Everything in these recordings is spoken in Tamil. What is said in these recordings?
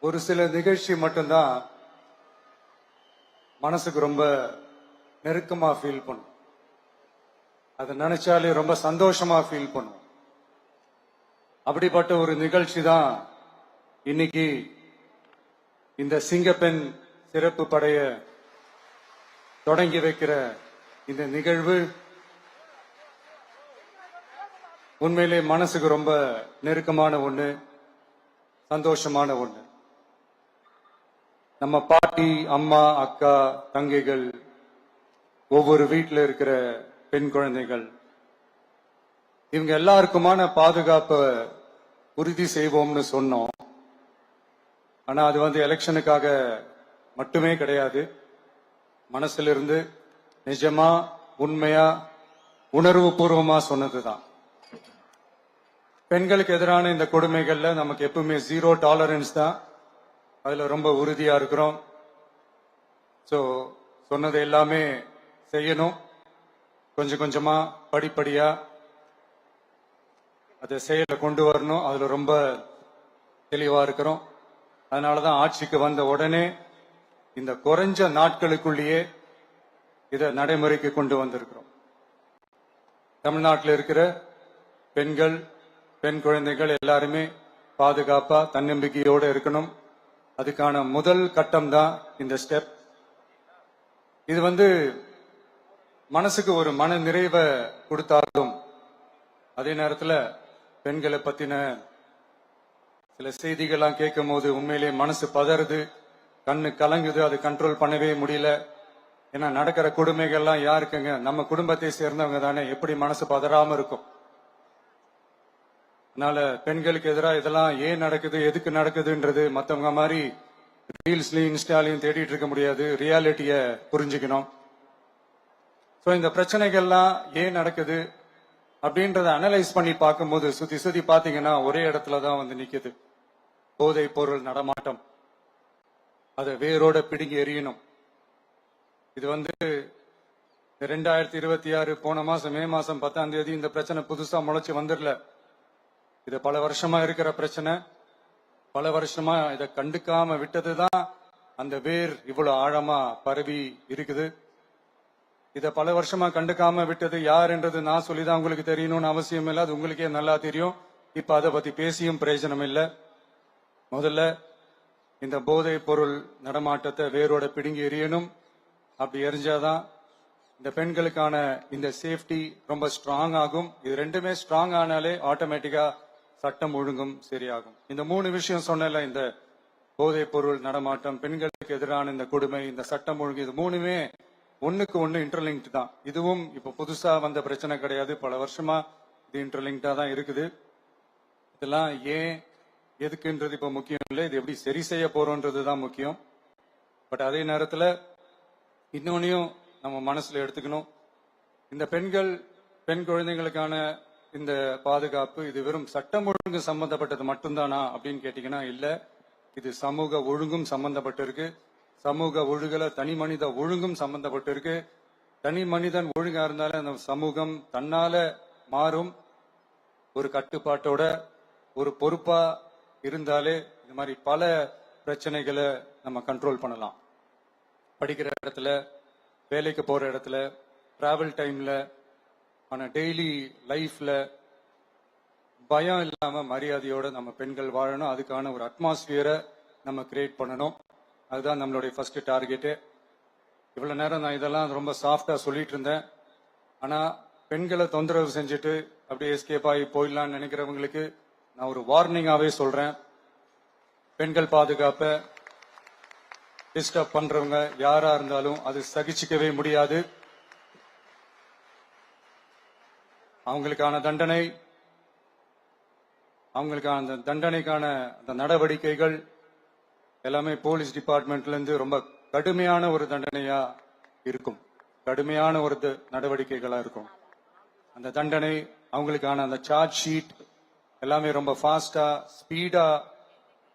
ஒரு சில நிகழ்ச்சி மட்டும்தான் மனசுக்கு ரொம்ப நெருக்கமா ஃபீல் பண்ணும். அதை நினைச்சாலே ரொம்ப சந்தோஷமா ஃபீல் பண்ணும். அப்படிப்பட்ட ஒரு நிகழ்ச்சி தான் இன்னைக்கு இந்த சிங்கப்பெண் சிறப்பு படைய தொடங்கி வைக்கிற இந்த நிகழ்வு. உண்மையிலே மனசுக்கு ரொம்ப நெருக்கமான ஒண்ணு, சந்தோஷமான ஒண்ணு. நம்ம பாட்டி, அம்மா, அக்கா, தங்கைகள், ஒவ்வொரு வீட்டில் இருக்கிற பெண் குழந்தைகள், இவங்க எல்லாருக்குமான பாதுகாப்பை உறுதி செய்வோம்னு சொன்னோம். ஆனா அது எலெக்ஷனுக்காக மட்டுமே கிடையாது. மனசுல இருந்து நிஜமா, உண்மையா, உணர்வு பூர்வமா சொன்னதுதான். பெண்களுக்கு எதிரான இந்த கொடுமைகள்ல நமக்கு எப்பவுமே 0 டாலரன்ஸ் தான். அதுல ரொம்ப உறுதியா இருக்கிறோம். சோ சொன்னது எல்லாமே செய்யணும். கொஞ்சம் கொஞ்சமா, படிப்படியா அதை செயல கொண்டு வரணும். அதுல ரொம்ப தெளிவா இருக்கிறோம். அதனாலதான் ஆட்சிக்கு வந்த உடனே இந்த குறைஞ்ச நாட்களுக்குள்ளேயே இதை நடைமுறைக்கு கொண்டு வந்திருக்கிறோம். தமிழ்நாட்டில் இருக்கிற பெண்கள், பெண் குழந்தைகள் எல்லாருமே பாதுகாப்பா, தன்னம்பிக்கையோட இருக்கணும். அதுக்கான முதல் கட்டம் தான் இந்த ஸ்டெப். இது மனசுக்கு ஒரு மன நிறைவை கொடுத்தாலும், அதே நேரத்தில் பெண்களை பத்தின சில செய்திகள்லாம் கேட்கும் போது உண்மையிலே மனசு பதறுது, கண்ணு கலங்குது. அது கண்ட்ரோல் பண்ணவே முடியல. ஏன்னா நடக்கிற கொடுமைகள்லாம் யாருக்குங்க? நம்ம குடும்பத்தை சேர்ந்தவங்க தானே. எப்படி மனசு பதறாம இருக்கும்? அதனால பெண்களுக்கு எதிராக இதெல்லாம் ஏன் நடக்குது, எதுக்கு நடக்குதுன்றது மத்தவங்க மாதிரி ரீல்ஸ்லயும் இன்ஸ்டாலையும் தேடிட்டு இருக்க முடியாது. ரியாலிட்டிய புரிஞ்சுக்கணும். சோ இந்த பிரச்சனைகள்லாம் ஏன் நடக்குது அப்படின்றத அனலைஸ் பண்ணி பார்க்கும்போது சுத்தி சுத்தி பாத்தீங்கன்னா ஒரே இடத்துலதான் நிக்குது. போதை பொருள் நடமாட்டம். அதை வேரோட பிடுங்கி எறியணும். இது 2026 போன மாசம் மே மாசம் 10ஆம் தேதி இந்த பிரச்சனை புதுசா முளைச்சு வந்துடல. இது பல வருஷமா இருக்கிற பிரச்சனை. பல வருஷமா இதை கண்டுக்காம விட்டதுதான் அந்த வேர் இவ்வளவு ஆழமா பரவி இருக்குது. இத பல வருஷமா கண்டுக்காம விட்டது யாருன்றது நான் சொல்லிதான் உங்களுக்கு தெரியணும்னு அவசியம் இல்லை. அது உங்களுக்கே நல்லா தெரியும். இப்ப அதை பத்தி பேசியும் பிரயோஜனம் இல்லை. முதல்ல இந்த போதை பொருள் நடமாட்டத்தை வேரோட பிடுங்கி எறியணும். அப்படி எரிஞ்சாதான் இந்த பெண்களுக்கான இந்த சேஃப்டி ரொம்ப ஸ்ட்ராங் ஆகும். இது ரெண்டுமே ஸ்ட்ராங் ஆனாலே ஆட்டோமேட்டிக்கா சட்டம் ஒழுங்கும் சரியாகும். இந்த 3 விஷயம் சொன்னல, இந்த போதை பொருள் நடமாட்டம், பெண்களுக்கு எதிரான இந்த கொடுமை, இந்த சட்டம் ஒழுங்கு, இது 3மே ஒண்ணுக்கு ஒண்ணு இன்டர்லிங்க்ட் தான். இதுவும் இப்ப புதுசா வந்த பிரச்சனை கிடையாது. பல வருஷமா இது இன்டர்லிங்க்டா தான் இருக்குது. இதெல்லாம் ஏன், எதுக்குன்றது இப்ப முக்கியம் இல்லை. இது எப்படி சரி செய்ய போறோம்ன்றதுதான் முக்கியம். பட் அதே நேரத்துல இன்னொன்னையும் நம்ம மனசுல எடுத்துக்கணும். இந்த பெண் குழந்தைங்களுக்கான இந்த பாதுகாப்பு இது வெறும் சட்டம் ஒழுங்கு சம்பந்தப்பட்டது மட்டும்தானா அப்படின்னு கேட்டீங்கன்னா இல்ல. இது சமூக ஒழுங்கும் சம்பந்தப்பட்டிருக்கு. சமூக ஒழுங்குல தனி மனித ஒழுங்கும் சம்பந்தப்பட்டிருக்கு. தனி மனிதன் ஒழுங்கா இருந்தாலே அந்த சமூகம் தன்னால மாறும். ஒரு கட்டுப்பாட்டோட, ஒரு பொறுப்பா இருந்தாலே இந்த மாதிரி பல பிரச்சனைகளை நம்ம கண்ட்ரோல் பண்ணலாம். படிக்கிற இடத்துல, வேலைக்கு போற இடத்துல, டிராவல் டைம்ல, ஆனா டெய்லி லைஃப்ல பயம் இல்லாம மரியாதையோட நம்ம பெண்கள் வாழணும். அதுக்கான ஒரு அட்மாஸ்பியரை நம்ம கிரியேட் பண்ணணும். அதுதான் நம்மளுடைய ஃபர்ஸ்ட் டார்கெட்டு. இவ்வளவு நேரம் நான் இதெல்லாம் ரொம்ப சாஃப்டா சொல்லிட்டு இருந்தேன். ஆனா பெண்களை தொந்தரவு செஞ்சுட்டு அப்படியே எஸ்கேப் ஆகி போயிடலாம்னு நினைக்கிறவங்களுக்கு நான் ஒரு வார்னிங்காவே சொல்றேன். பெண்கள் பாதுகாப்பை டிஸ்டர்ப் பண்றவங்க யாரா இருந்தாலும் அது சகிச்சுக்கவே முடியாது. அவங்களுக்கான தண்டனைக்கான அந்த நடவடிக்கைகள் எல்லாமே போலீஸ் டிபார்ட்மெண்ட்ல இருந்து ரொம்ப கடுமையான ஒரு தண்டனையா இருக்கும். கடுமையான ஒரு நடவடிக்கைகளா இருக்கும். அந்த தண்டனை, அவங்களுக்கான அந்த சார்ஜ் ஷீட் எல்லாமே ரொம்ப ஃபாஸ்டா, ஸ்பீடா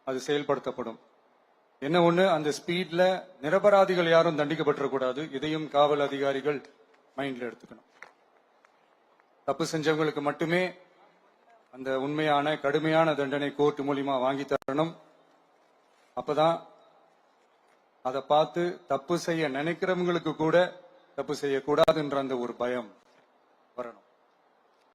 அது செயல்படுத்தப்படும். என்ன ஒண்ணு, அந்த ஸ்பீட்ல நிரபராதிகள் யாரும் தண்டிக்கப்பட்டிருக்கூடாது. இதையும் காவல் அதிகாரிகள் மைண்ட்ல எடுத்துக்கணும். தப்பு செஞ்சவங்களுக்கு மட்டுமே அந்த உண்மையான கடுமையான தண்டனை கோர்ட் மூலியமா வாங்கி தரணும். அப்பதான் அதை பார்த்து தப்பு செய்ய நினைக்கிறவங்களுக்கு கூட தப்பு செய்யக்கூடாதுன்ற அந்த ஒரு பயம் வரணும்.